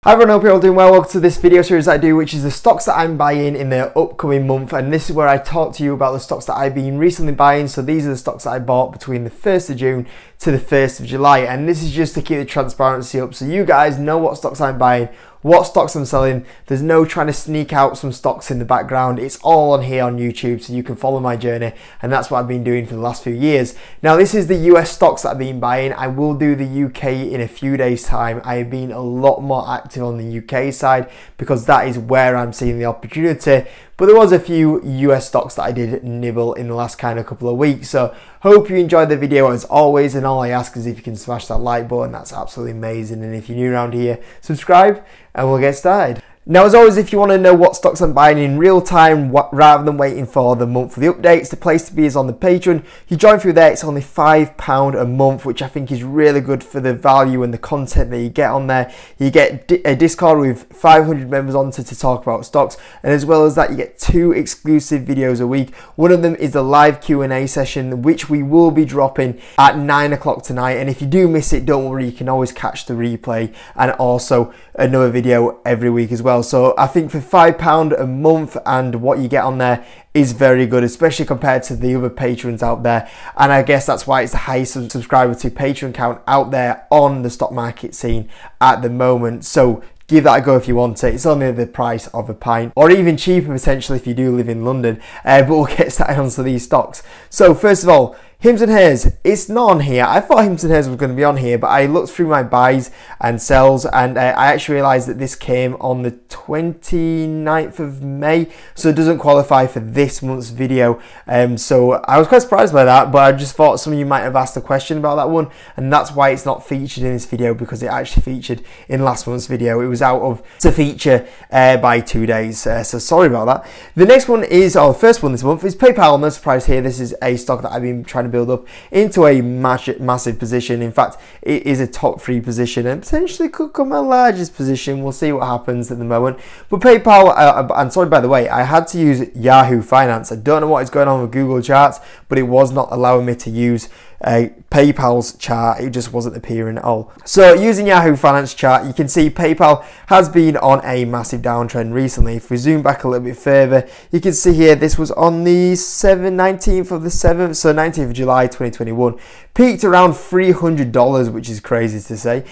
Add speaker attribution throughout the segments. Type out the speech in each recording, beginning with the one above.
Speaker 1: Hi everyone, hope you're all doing well. Welcome to this video series I do, which is the stocks that I'm buying in the upcoming month, and this is where I talk to you about the stocks that I've been recently buying. So these are the stocks that I bought between the 1st of June to the 1st of July, and this is just to keep the transparency up so you guys know what stocks I'm buying, what stocks I'm selling. There's no trying to sneak out some stocks in the background. It's all on here on YouTube so you can follow my journey, and that's what I've been doing for the last few years. Now this is the US stocks that I've been buying. I will do the UK in a few days time. I have been a lot more active on the UK side because that is where I'm seeing the opportunity. But there was a few US stocks that I did nibble in the last kind of couple of weeks. So hope you enjoyed the video as always, and all I ask is if you can smash that like button, that's absolutely amazing. And if you're new around here, subscribe and we'll get started. Now, as always, if you want to know what stocks I'm buying in real time rather than waiting for the monthly updates, the place to be is on the Patreon. You join through there, it's only £5 a month, which I think is really good for the value and the content that you get on there. You get a Discord with 500 members on to talk about stocks, and as well as that, you get 2 exclusive videos a week. One of them is the live Q&A session, which we will be dropping at 9 o'clock tonight, and if you do miss it, don't worry, you can always catch the replay, and also another video every week as well. So I think for £5 a month, and what you get on there is very good, especially compared to the other patrons out there. And I guess that's why it's the highest subscriber to Patreon count out there on the stock market scene at the moment. So give that a go if you want it. It's only the price of a pint, or even cheaper potentially if you do live in London. But we'll get started onto these stocks. So first of all, Hims and Hers, it's not on here. I thought Hims and Hers was going to be on here, but I looked through my buys and sells, and I actually realized that this came on the 29th of May, so it doesn't qualify for this month's video. So I was quite surprised by that, but I just thought some of you might have asked a question about that one, and that's why it's not featured in this video, because it actually featured in last month's video. It was out of to feature by 2 days, so sorry about that. The next one is, or the first one this month, is PayPal. No surprise here, this is a stock that I've been trying to build up into a massive position. In fact, it is a top 3 position and potentially could come my largest position. We'll see what happens at the moment. But PayPal, and sorry by the way, I had to use Yahoo Finance. I don't know what is going on with Google Charts, but it was not allowing me to use PayPal's chart. It just wasn't appearing at all. So using Yahoo Finance chart, you can see PayPal has been on a massive downtrend recently. If we zoom back a little bit further, you can see here this was on the 19th of the 7th, so 19th of July 2021. Peaked around $300, which is crazy to say.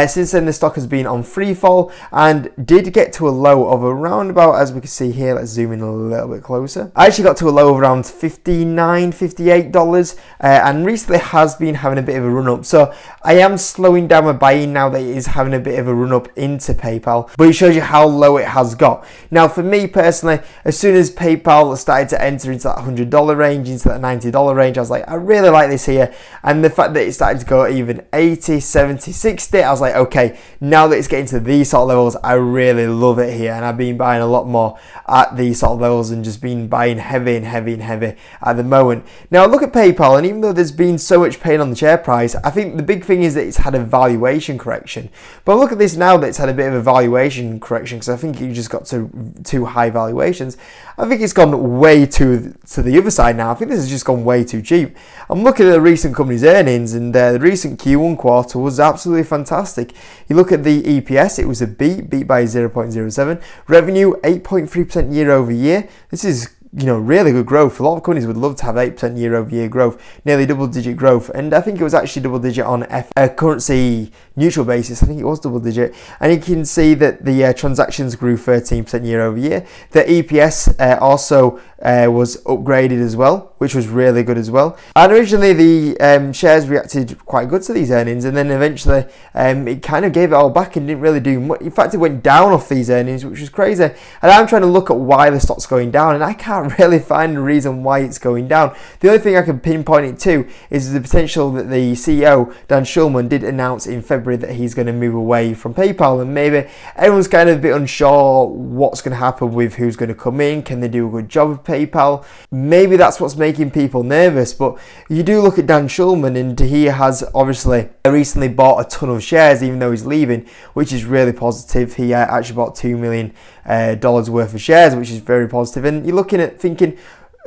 Speaker 1: Since then, the stock has been on free fall and did get to a low of around about, as we can see here, let's zoom in a little bit closer. I actually got to a low of around $59, $58, and recently has been having a bit of a run up. So I am slowing down my buying now that it is having a bit of a run up into PayPal, but it shows you how low it has got. Now for me personally, as soon as PayPal started to enter into that $100 range, into that $90 range, I was like, I really like this here. And the fact that it started to go even 80, 70, 60, I was like, okay, now that it's getting to these sort of levels, I really love it here. And I've been buying a lot more at these sort of levels and just been buying heavy and heavy and heavy at the moment. Now look at PayPal, and even though there's been so much pain on the share price, I think the big thing is that it's had a valuation correction. But look at this now that it's had a bit of a valuation correction, because I think you just got to too high valuations. I think it's gone way to the other side now. I think this has just gone way too cheap. I'm looking at the recent company's earnings, and the recent Q1 quarter was absolutely fantastic. You look at the EPS, it was a beat by 0.07. Revenue 8.3% year over year. This is, you know, really good growth. A lot of companies would love to have 8% year-over-year growth, nearly double-digit growth, and I think it was actually double-digit on a currency neutral basis. I think it was double-digit, and you can see that the transactions grew 13% year-over-year. The EPS also was upgraded as well, which was really good as well. And originally the shares reacted quite good to these earnings, and then eventually it kind of gave it all back and didn't really do much. In fact, it went down off these earnings, which was crazy. And I'm trying to look at why the stock's going down, and I can't really find a reason why it's going down. The only thing I can pinpoint it to is the potential that the CEO, Dan Schulman, did announce in February that he's going to move away from PayPal, and maybe everyone's kind of a bit unsure what's going to happen with who's going to come in. Can they do a good job of PayPal? Maybe that's what's making people nervous. But you do look at Dan Schulman, and he has obviously recently bought a ton of shares, even though he's leaving, which is really positive. He actually bought $2 million worth of shares, which is very positive. And you're looking at thinking,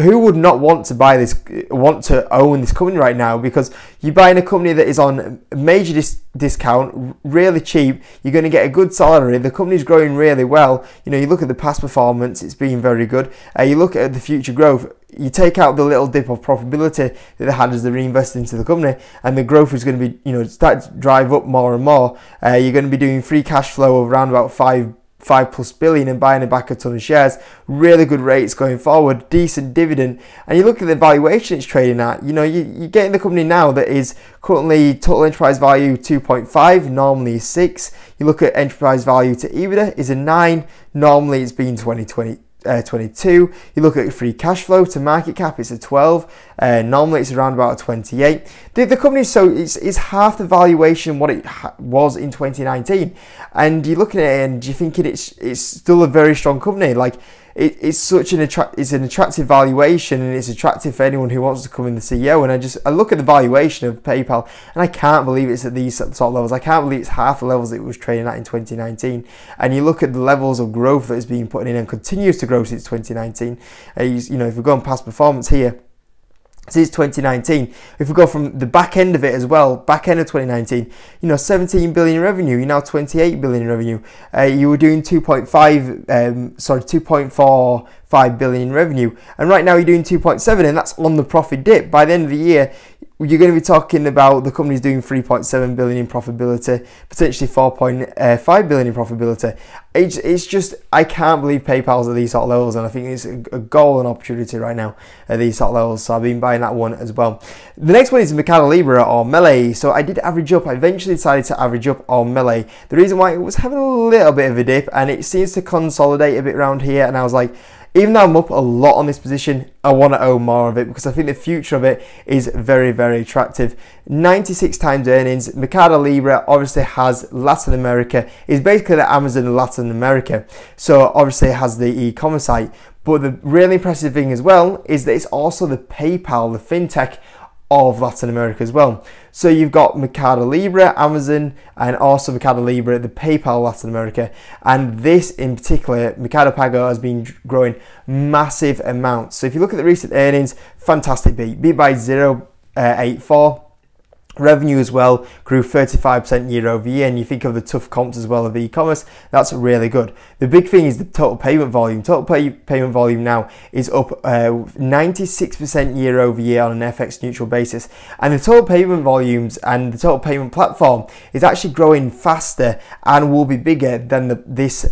Speaker 1: who would not want to buy this, want to own this company right now? Because you're buying a company that is on a major discount, really cheap. You're going to get a good salary. The company's growing really well. You know, you look at the past performance, it's been very good. You look at the future growth. You take out the little dip of profitability that they had as they reinvested into the company, and the growth is going to be, you know, start to drive up more and more. You're going to be doing free cash flow of around about 5+ billion and buying back a ton of shares. Really good rates going forward, decent dividend. And you look at the valuation it's trading at, you know, you're getting the company now that is currently total enterprise value 2.5, normally is 6. You look at enterprise value to EBITDA is a 9, normally it's been 22. You look at free cash flow to market cap, it's a 12. Normally it's around about a 28. The company, so it's half the valuation what it was in 2019. And you look at it and you're thinking it's still a very strong company. Like it's such an attractive valuation, and it's attractive for anyone who wants to come in the CEO. And I look at the valuation of PayPal, and I can't believe it's at these sort of levels. I can't believe it's half the levels it was trading at in 2019. And you look at the levels of growth that it's been putting in and continues to grow since 2019. You know, if we're going past performance here, since 2019, if we go from the back end of it as well, back end of 2019, you know, 17 billion revenue, you're now 28 billion revenue. You were doing 2.45 billion revenue, and right now you're doing 2.7, and that's on the profit dip. By the end of the year, you're going to be talking about the company's doing 3.7 billion in profitability, potentially 4.5 billion in profitability. It's just, I can't believe PayPal's at these sort of levels, and I think it's a goal and opportunity right now at these sort of levels. So I've been buying that one as well. The next one is MercadoLibre or Melee. So I did average up. I eventually decided to average up on Melee. The reason why it was having a little bit of a dip, and it seems to consolidate a bit around here, and I was like, even though I'm up a lot on this position, I want to own more of it because I think the future of it is very, very attractive. 96 times earnings. MercadoLibre obviously has Latin America. It's basically the Amazon of Latin America. So obviously it has the e-commerce site. But the really impressive thing as well is that it's also the PayPal, the fintech of Latin America as well. So you've got MercadoLibre, Amazon, and also MercadoLibre, the PayPal Latin America. And this in particular, Mercado Pago, has been growing massive amounts. So if you look at the recent earnings, fantastic beat by 0.84. Revenue as well grew 35% year over year, and you think of the tough comps as well of e-commerce, that's really good. The big thing is the total payment volume. Total payment volume now is up 96% year over year on an FX neutral basis, and the total payment volumes and the total payment platform is actually growing faster and will be bigger than this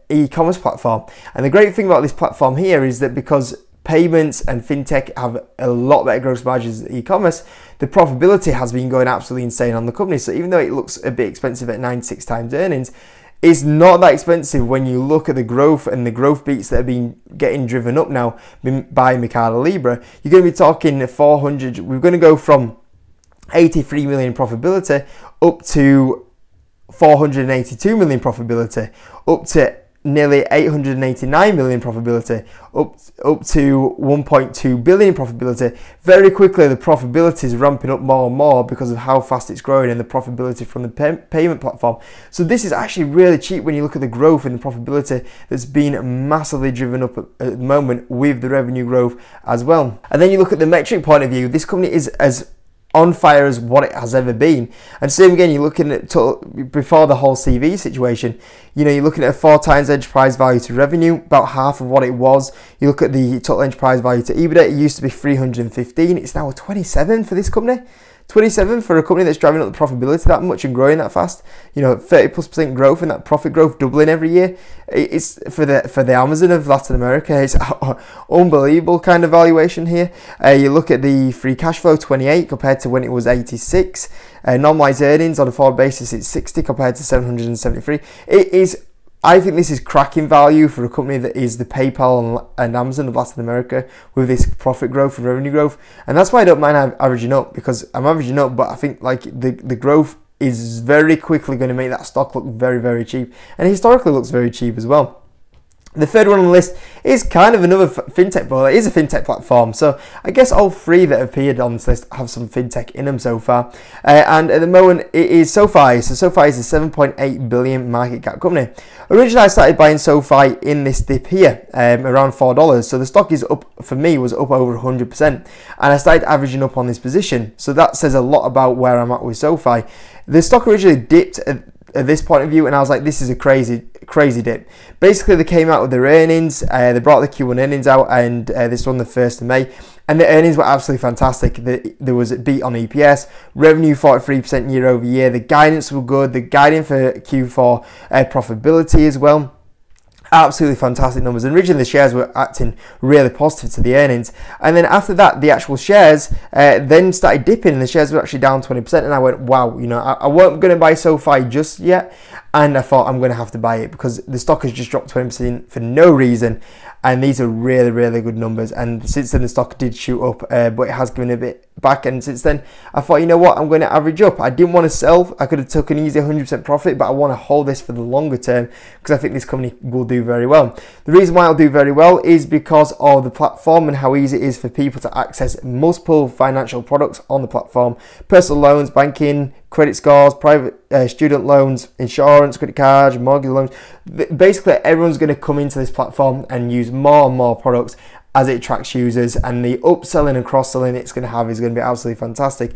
Speaker 1: e-commerce platform. And the great thing about this platform here is that because payments and fintech have a lot better gross margins than e-commerce, the profitability has been going absolutely insane on the company. So even though it looks a bit expensive at 96 times earnings, it's not that expensive when you look at the growth and the growth beats that have been getting driven up now by MercadoLibre. You're going to be talking 400, we're going to go from 83 million profitability up to 482 million profitability, up to nearly 889 million profitability, up to 1.2 billion profitability. Very quickly the profitability is ramping up more and more because of how fast it's growing and the profitability from the payment platform. So this is actually really cheap when you look at the growth and the profitability that's been massively driven up at the moment with the revenue growth as well. And then you look at the metric point of view, this company is as on fire as what it has ever been. And same again, you're looking at before the whole CV situation, you know, you're looking at a 4 times enterprise value to revenue, about half of what it was. You look at the total enterprise value to EBITDA, it used to be 315, it's now a 27 for this company. 27 for a company that's driving up the profitability that much and growing that fast. You know, 30+% growth and that profit growth doubling every year. It's for the Amazon of Latin America. It's unbelievable kind of valuation here. You look at the free cash flow, 28 compared to when it was 86. Normalized earnings on a forward basis, it's 60 compared to 773. It is, I think this is cracking value for a company that is the PayPal and Amazon of Latin America with this profit growth and revenue growth. And that's why I don't mind averaging up, because I'm averaging up, but I think like the growth is very quickly going to make that stock look very, very cheap. And historically looks very cheap as well. The third one on the list is kind of another fintech, but it is a fintech platform. So I guess all three that have appeared on this list have some fintech in them so far. And at the moment, it is SoFi. So SoFi is a 7.8 billion market cap company. Originally, I started buying SoFi in this dip here, around $4. So the stock is up, for me, was up over 100%. And I started averaging up on this position. So that says a lot about where I'm at with SoFi. The stock originally dipped at this point of view, and I was like, this is a crazy dip. Basically, they came out with their earnings, they brought the Q1 earnings out, and this one the 1st of May, and the earnings were absolutely fantastic. There was a beat on EPS, revenue 43% year over year, the guidance were good, the guiding for Q4 profitability as well. Absolutely fantastic numbers. And originally the shares were acting really positive to the earnings, and then after that the actual shares then started dipping, and the shares were actually down 20%, and I went, wow, you know, I weren't going to buy SoFi just yet, and I thought I'm going to have to buy it because the stock has just dropped 20% for no reason, and these are really good numbers. And since then the stock did shoot up, but it has given a bit back, and since then I thought, you know what, I'm going to average up. I didn't want to sell. I could have took an easy 100% profit, but I want to hold this for the longer term because I think this company will do very well. The reason why it'll do very well is because of the platform and how easy it is for people to access multiple financial products on the platform: personal loans, banking, credit scores, private student loans, insurance, credit cards, mortgage loans. Basically, everyone's going to come into this platform and use more and more products as it attracts users, and the upselling and cross-selling it's going to have is going to be absolutely fantastic.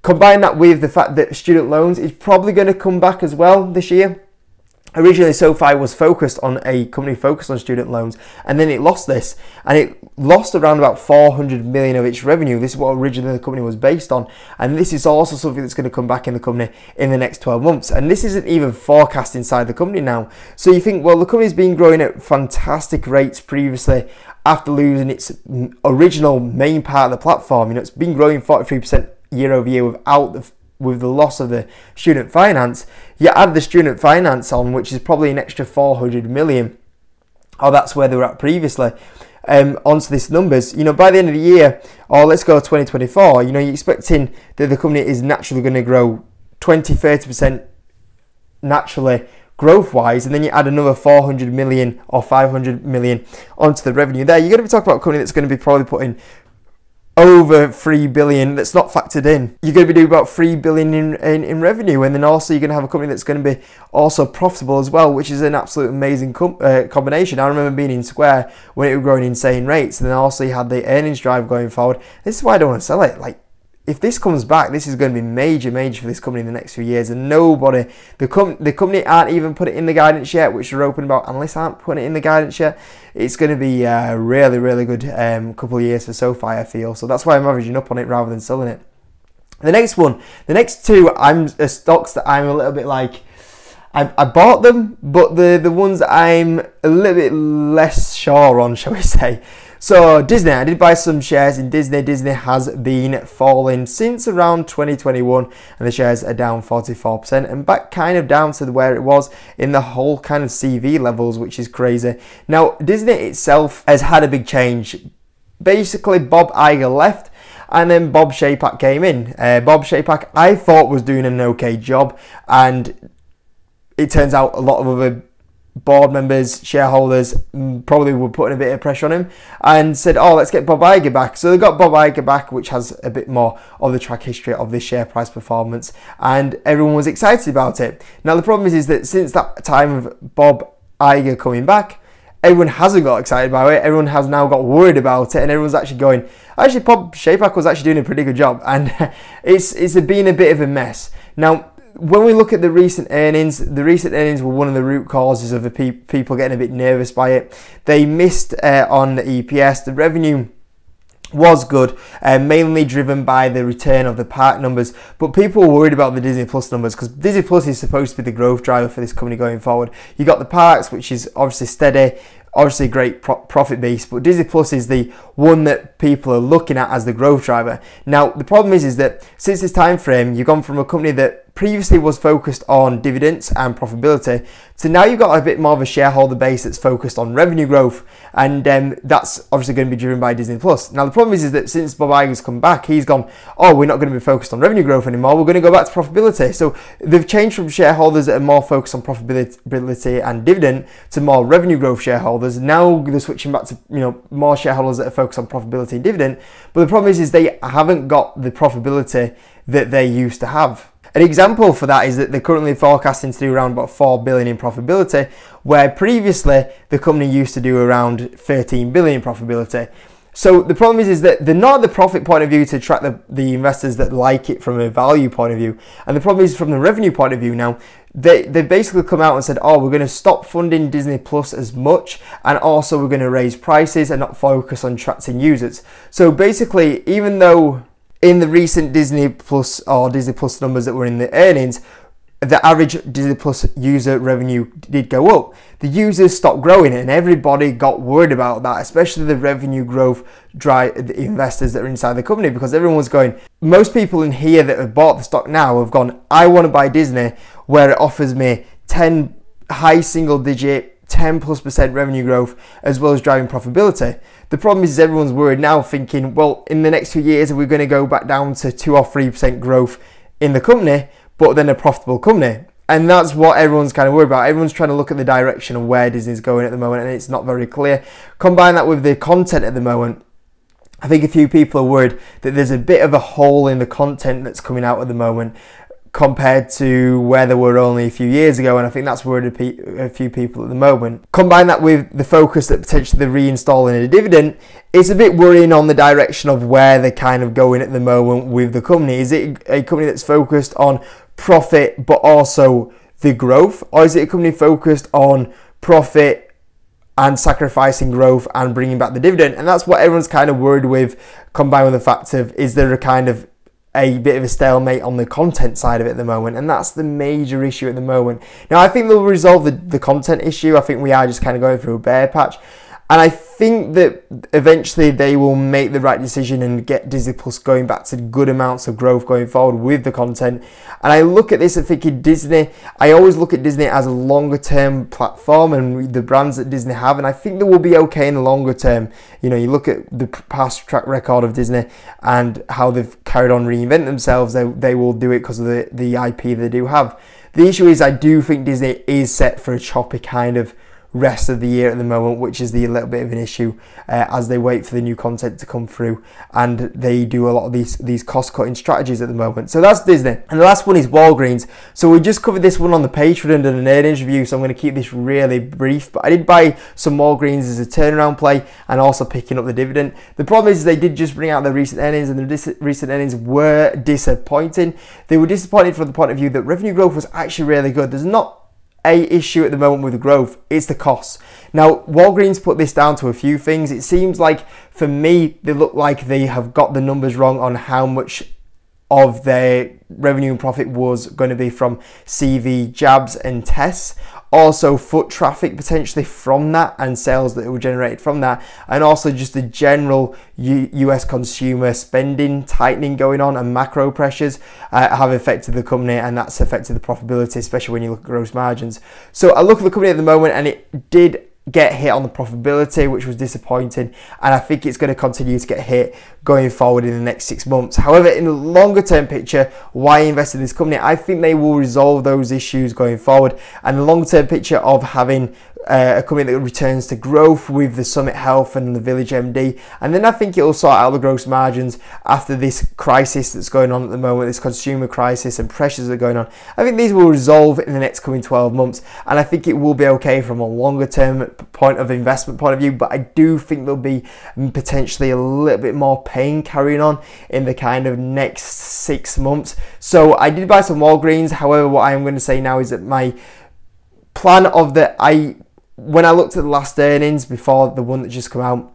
Speaker 1: Combine that with the fact that student loans is probably going to come back as well this year. Originally, SoFi was focused on a company focused on student loans, and then it lost this, and it lost around about 400 million of its revenue. This is what originally the company was based on, and this is also something that's going to come back in the company in the next 12 months. And this isn't even forecast inside the company now. So you think, well, the company's been growing at fantastic rates previously after losing its original main part of the platform. You know, it's been growing 43% year over year with the loss of the student finance. You add the student finance on, which is probably an extra 400 million, or that's where they were at previously, onto these numbers. You know, by the end of the year, or let's go 2024, you know, you're expecting that the company is naturally going to grow 20-30% naturally growth-wise, and then you add another 400 million or 500 million onto the revenue there. You're going to be talking about a company that's going to be probably putting over 3 billion that's not factored in. You're going to be doing about 3 billion in revenue, and then also you're going to have a company that's going to be also profitable as well, which is an absolute amazing combination. I remember being in Square when it was growing insane rates, and then also you had the earnings drive going forward. This is why I don't want to sell it. Like, if this comes back, this is going to be major for this company in the next few years, and nobody, the company aren't even put it in the guidance yet, which we're open about. Analysts aren't putting it in the guidance yet. It's going to be a really good couple of years for SoFi, I feel. So that's why I'm averaging up on it rather than selling it. The next two, stocks that I'm a little bit like, I bought them, but the ones that I'm a little bit less sure on, shall we say. So Disney, I did buy some shares in Disney. Disney has been falling since around 2021, and the shares are down 44% and back kind of down to where it was in the whole kind of CV levels, which is crazy. Now, Disney itself has had a big change. Basically, Bob Iger left, and then Bob Chapek came in. Bob Chapek, I thought, was doing an okay job, and it turns out a lot of other board members, shareholders probably were putting a bit of pressure on him and said, oh, let's get Bob Iger back. So they got Bob Iger back, which has a bit more of the track history of this share price performance, and everyone was excited about it. Now the problem is that since that time of Bob Iger coming back, everyone hasn't got excited about it. Everyone has now got worried about it, and everyone's actually going, actually Bob Chapek was actually doing a pretty good job, and it's been a bit of a mess. Now, when we look at the recent earnings were one of the root causes of the people getting a bit nervous by it. They missed on the EPS. The revenue was good, mainly driven by the return of the park numbers, but people were worried about the Disney Plus numbers because Disney Plus is supposed to be the growth driver for this company going forward. You got the parks, which is obviously steady, obviously a great profit beast, but Disney Plus is the one that people are looking at as the growth driver. Now, the problem is that since this time frame, you've gone from a company that previously was focused on dividends and profitability to now you've got a bit more of a shareholder base that's focused on revenue growth, and that's obviously going to be driven by Disney Plus. Now, the problem is that since Bob Iger's come back, he's gone, oh, we're not going to be focused on revenue growth anymore, we're going to go back to profitability. So they've changed from shareholders that are more focused on profitability and dividend to more revenue growth shareholders. Now they're switching back to, you know, more shareholders that are focused on profitability and dividend. But the problem is they haven't got the profitability that they used to have. An example for that is that they're currently forecasting to do around about 4 billion in profitability, where previously the company used to do around 13 billion in profitability. So the problem is that they're not at the profit point of view to attract the investors that like it from a value point of view. And the problem is from the revenue point of view now, they've basically come out and said, oh, we're going to stop funding Disney Plus as much, and also we're going to raise prices and not focus on attracting users. So basically, even though in the recent Disney Plus or Disney Plus numbers that were in the earnings, the average Disney Plus user revenue did go up, the users stopped growing, and everybody got worried about that, especially the revenue growth the investors that are inside the company, because everyone was going, most people in here that have bought the stock now have gone, I want to buy Disney where it offers me 10 high single digit 10+% revenue growth as well as driving profitability. The problem is everyone's worried now, thinking, well, in the next few years, are we going to go back down to 2 or 3% growth in the company, but then a profitable company? And that's what everyone's kind of worried about. Everyone's trying to look at the direction of where Disney's going at the moment, and it's not very clear. Combine that with the content at the moment, I think a few people are worried that there's a bit of a hole in the content that's coming out at the moment compared to where they were only a few years ago, and I think that's worried a few people at the moment. Combine that with the focus that potentially they're reinstalling a dividend, it's a bit worrying on the direction of where they're kind of going at the moment with the company. Is it a company that's focused on profit but also the growth, or is it a company focused on profit and sacrificing growth and bringing back the dividend? And that's what everyone's kind of worried with, combined with the fact of, is there a bit of a stalemate on the content side of it at the moment, and that's the major issue at the moment. Now, I think they'll resolve the content issue. I think we are just kind of going through a bear patch, and I think that eventually they will make the right decision and get Disney Plus going back to good amounts of growth going forward with the content. And I look at this and thinking I always look at Disney as a longer term platform and the brands that Disney have, and I think they will be okay in the longer term. You know, you look at the past track record of Disney and how they've carried on reinventing themselves, they will do it because of the IP they do have. The issue is I do think Disney is set for a choppy kind of rest of the year at the moment, which is a little bit of an issue as they wait for the new content to come through, and they do a lot of these cost-cutting strategies at the moment. So that's Disney. And the last one is Walgreens. So we just covered this one on the Patreon and an earnings review, so I'm going to keep this really brief, but I did buy some Walgreens as a turnaround play and also picking up the dividend. The problem is they did just bring out their recent earnings, and the recent earnings were disappointing. They were disappointed from the point of view that revenue growth was actually really good. There's not a issue at the moment with the growth, it's the costs. Now, Walgreens put this down to a few things. It seems like, for me, they look like they have got the numbers wrong on how much of their revenue and profit was going to be from CV jabs and tests. Also foot traffic potentially from that, and sales that were generated from that, and also just the general US consumer spending tightening going on, and macro pressures have affected the company, and that's affected the profitability, especially when you look at gross margins. So I look at the company at the moment, and it did get hit on the profitability, which was disappointing, and I think it's going to continue to get hit going forward in the next 6 months. However, in the longer term picture, why invest in this company? I think they will resolve those issues going forward, and the long term picture of having a company that returns to growth with the Summit Health and the Village MD, and then I think it will sort out the gross margins after this crisis that's going on at the moment, this consumer crisis and pressures that are going on. I think these will resolve in the next coming 12 months, and I think it will be okay from a longer term investment point of view, but I do think there'll be potentially a little bit more pain carrying on in the kind of next 6 months. So I did buy some Walgreens. However, what I am going to say now is that my plan of when I looked at the last earnings before the one that just come out,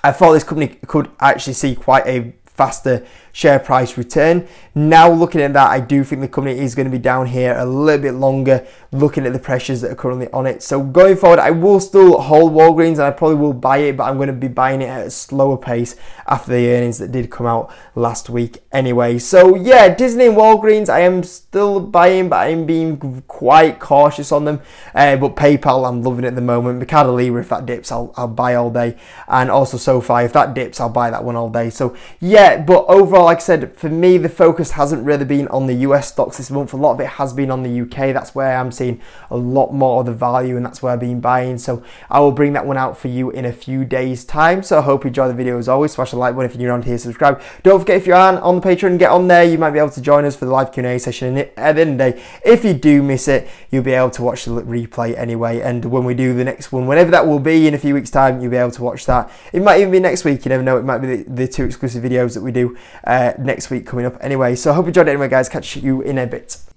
Speaker 1: I thought this company could actually see quite a faster share price return. Now looking at that, I do think the company is going to be down here a little bit longer, looking at the pressures that are currently on it. So going forward, I will still hold Walgreens and I probably will buy it, but I'm going to be buying it at a slower pace after the earnings that did come out last week anyway. So yeah, Disney and Walgreens, I am still buying, but I'm being quite cautious on them. But PayPal, I'm loving it at the moment. MercadoLibre, if that dips, I'll buy all day. And also SoFi, if that dips, I'll buy that one all day. So yeah, but overall, like I said, for me, the focus hasn't really been on the US stocks this month. A lot of it has been on the UK. That's where I'm seeing a lot more of the value, and that's where I've been buying. So I will bring that one out for you in a few days time. So I hope you enjoy the video as always. Smash the like button if you're new around here, subscribe. Don't forget, if you aren't on the Patreon, get on there. You might be able to join us for the live Q&A session at the end of the day. If you do miss it, you'll be able to watch the replay anyway. And when we do the next one, whenever that will be in a few weeks time, you'll be able to watch that. It might even be next week, you never know. It might be the 2 exclusive videos that we do next week coming up anyway. So I hope you enjoyed it anyway, guys. Catch you in a bit.